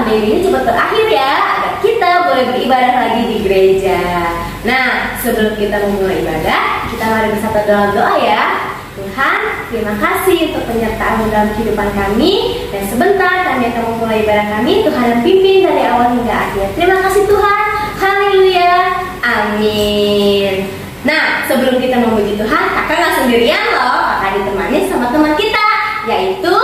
pandemi ini cepat berakhir ya, agar kita boleh beribadah lagi di gereja. Nah, sebelum kita memulai ibadah, kita mari bersama dalam doa ya. Tuhan, terima kasih untuk penyertaan dalam kehidupan kami. Dan sebentar kami akan memulai ibadah kami. Tuhan yang pimpin dari awal hingga akhir. Terima kasih Tuhan. Haleluya. Amin. Nah, sebelum kita memuji Tuhan, kakak gak sendirian loh. Kakak ditemani sama teman kita, yaitu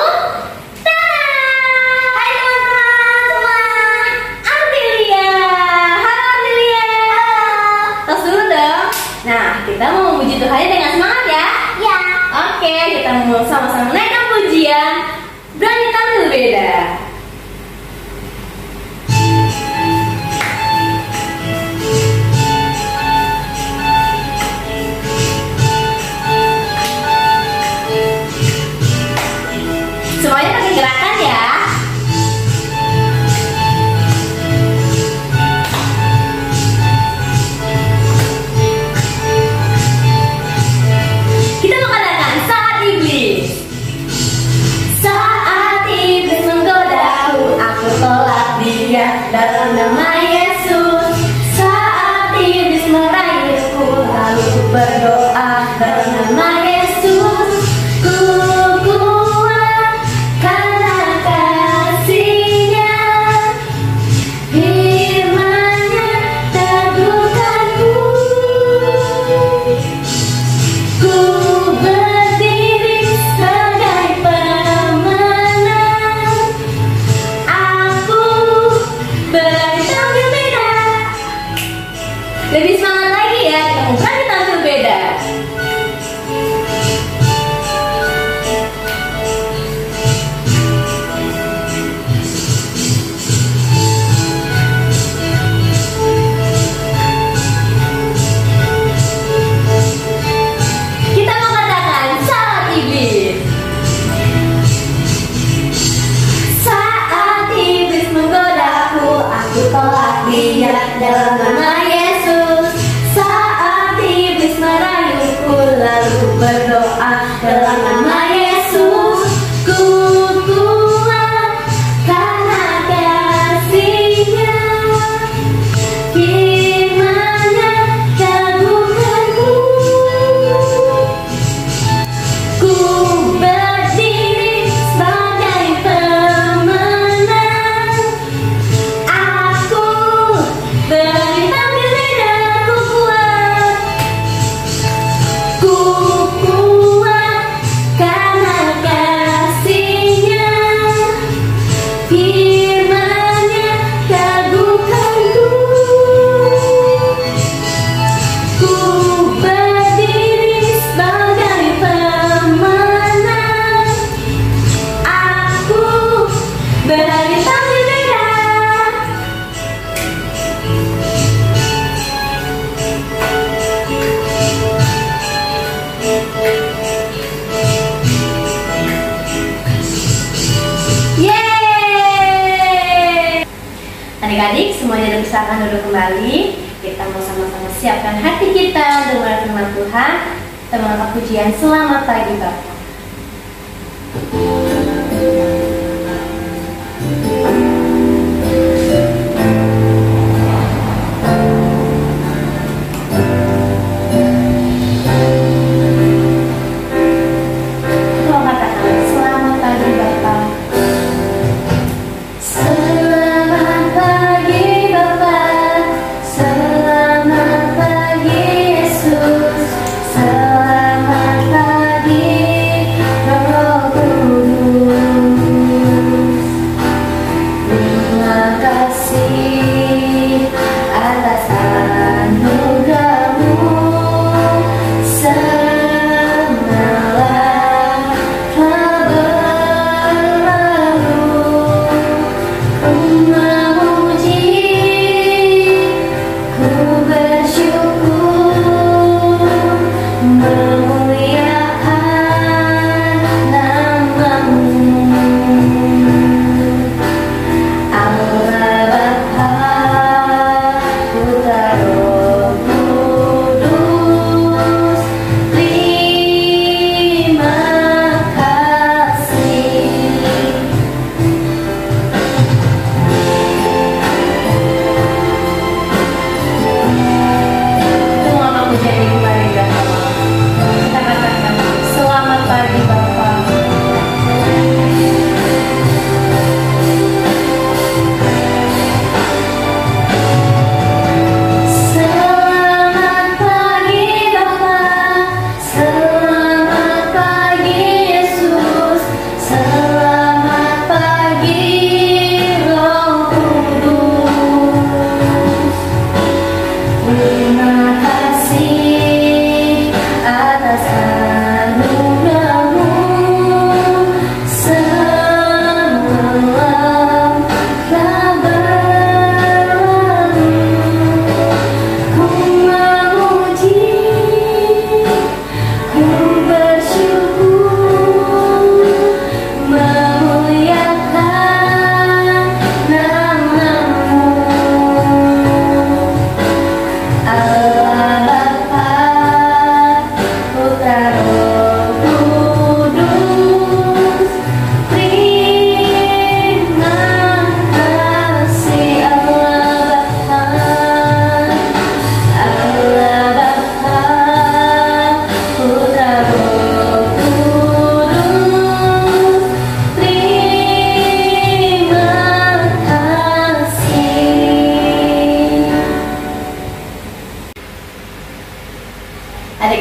Nah, kita mau memuji Tuhan dengan semangat ya? Ya. Oke, kita mau sama-sama naikkan pujian. Berani tampil beda. Semuanya pakai gerakan ya. Dalam nama Yesus, saat iblis meraihku, lalu berdoa dalam nama Yesus. Ku kuat karena kasih-Nya, firman-Nya teguhkanku. Ku berdiri sebagai pemenang. Aku berani tampil beda. Lebih semangat lagi ya, kita mau berani tampil beda. Kita mau katakan saat iblis. Saat iblis menggodaku, aku tolak dia dalam nama Yesus. Saat iblis merayuku, lalu berdoa dalam nama Yesus. Ku kuat karena kasih-Nya, firman-Nya teguhkanku. Ku berdiri sebagai pemenang. Aku berani tampil beda. Ku kuat karena kasih-Nya, firman-Nya teguhkanku. Ku berdiri sebagai pemenang. Aku berani tampil beda. Yeay! Adik-adik semuanya dipersilakan duduk kembali. Kita mau sama-sama siapkan hati kita dengar firman Tuhan. Kita mengangkat pujian selamat pagi Bapa. Kita mau katakan selamat pagi Bapa. Selamat pagi Bapa, selamat pagi Yesus, selamat pagi Roh Kudus. Terima kasih atas anugerah-Mu, semalam telah berlalu. Ku memuji, ku bersyukur, memuliakan nama-Mu. Allah Bapa, Putra, Roh Kudus, terima kasih.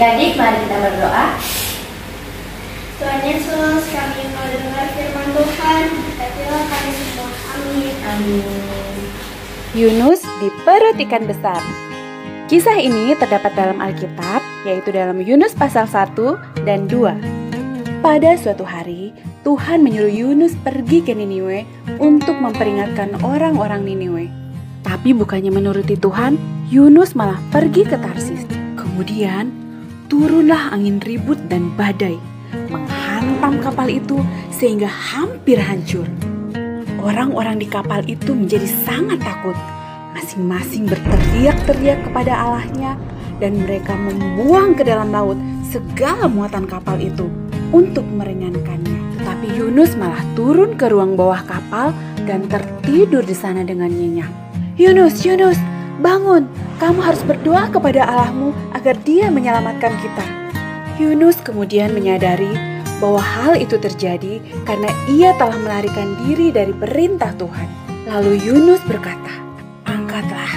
Adik-adik, mari kita berdoa. Tuhan Yesus, kami mau dengar firman Tuhan, berkatilah kami semua. Amin. Amin. Yunus di perut ikan besar. Kisah ini terdapat dalam Alkitab, yaitu dalam Yunus pasal 1 dan 2. Pada suatu hari, Tuhan menyuruh Yunus pergi ke Niniwe untuk memperingatkan orang-orang Niniwe. Tapi bukannya menuruti Tuhan, Yunus malah pergi ke Tarsis. Kemudian, turunlah angin ribut dan badai, menghantam kapal itu sehingga hampir hancur. Orang-orang di kapal itu menjadi sangat takut. Masing-masing berteriak-teriak kepada Allahnya dan mereka membuang ke dalam laut segala muatan kapal itu untuk meringankannya. Tetapi Yunus malah turun ke ruang bawah kapal dan tertidur di sana dengan nyenyak. Yunus, Yunus, bangun, kamu harus berdoa kepada Allahmu agar Dia menyelamatkan kita. Yunus kemudian menyadari bahwa hal itu terjadi karena ia telah melarikan diri dari perintah Tuhan. Lalu Yunus berkata, "Angkatlah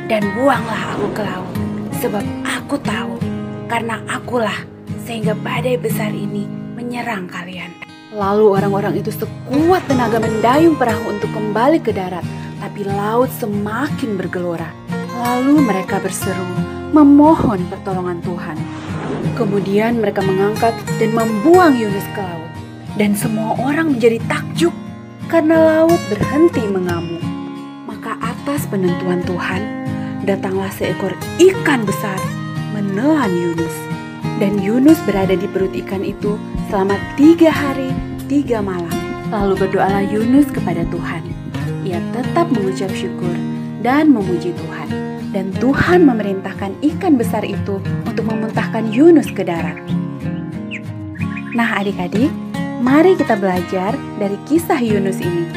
dan buanglah aku ke laut, sebab aku tahu karena akulah sehingga badai besar ini menyerang kalian." Lalu orang-orang itu sekuat tenaga mendayung perahu untuk kembali ke darat, tapi laut semakin bergelora. Lalu mereka berseru, memohon pertolongan Tuhan. Kemudian mereka mengangkat dan membuang Yunus ke laut. Dan semua orang menjadi takjub karena laut berhenti mengamuk. Maka atas penentuan Tuhan, datanglah seekor ikan besar menelan Yunus. Dan Yunus berada di perut ikan itu selama 3 hari, 3 malam. Lalu berdoalah Yunus kepada Tuhan. Ia tetap mengucap syukur dan memuji Tuhan. Dan Tuhan memerintahkan ikan besar itu untuk memuntahkan Yunus ke darat. Nah adik-adik, mari kita belajar dari kisah Yunus ini.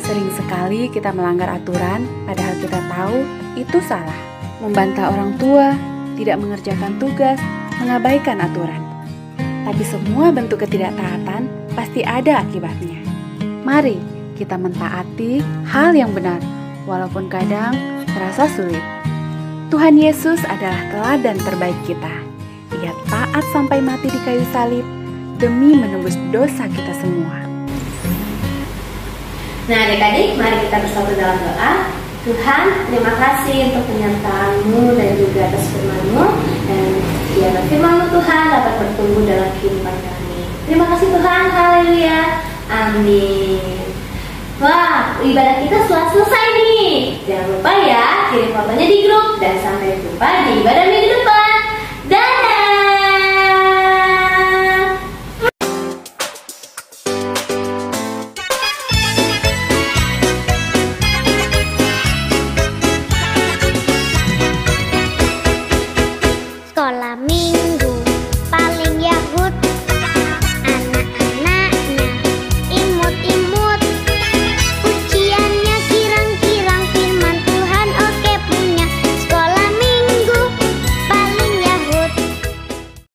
Sering sekali kita melanggar aturan, padahal kita tahu itu salah. Membantah orang tua, tidak mengerjakan tugas, mengabaikan aturan. Tapi semua bentuk ketidaktaatan pasti ada akibatnya. Mari kita mentaati hal yang benar, walaupun kadang terasa sulit. Tuhan Yesus adalah teladan terbaik kita. Ia taat sampai mati di kayu salib demi menembus dosa kita semua. Nah adik-adik, mari kita bersatu dalam doa. Tuhan, terima kasih untuk penyertaan-Mu dan juga atas firman-Mu. Dan biarlah firman-Mu Tuhan dapat bertumbuh dalam kehidupan kami. Terima kasih Tuhan, haleluya, amin. Wah, ibadah kita sudah selesai nih. Jangan lupa ya, kirim fotonya di grup. Dan sampai jumpa di ibadah minggu depan.